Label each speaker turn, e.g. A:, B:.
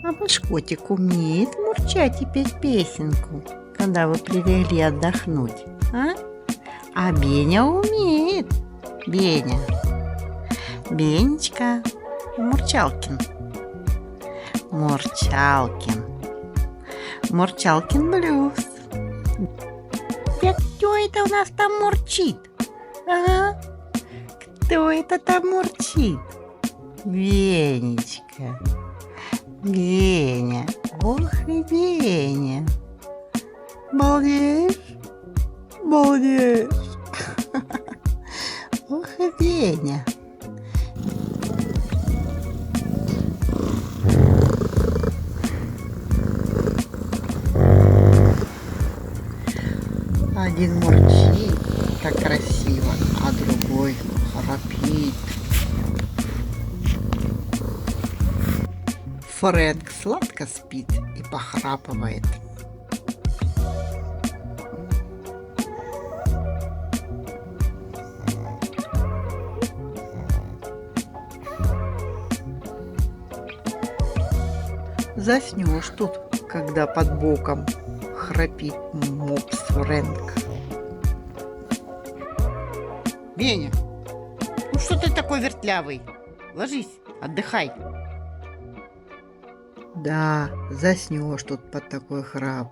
A: А ваш котик умеет мурчать и петь песенку, когда вы прилегли отдохнуть, а? А Беня умеет. Беня. Бенечка. Мурчалкин. Мурчалкин. Мурчалкин блюз. Кто это у нас там мурчит? А? Кто это там мурчит? Венечка. Веня. Ох и Веня. Балдеешь? Балдеешь. Ох и Веня. Один мурчит, как красиво, а другой храпит. Фрэнк сладко спит и похрапывает. Заснешь тут, когда под боком храпит мопс Фрэнк. Беня, ну что ты такой вертлявый? Ложись, отдыхай. Да, заснешь тут под такой храп.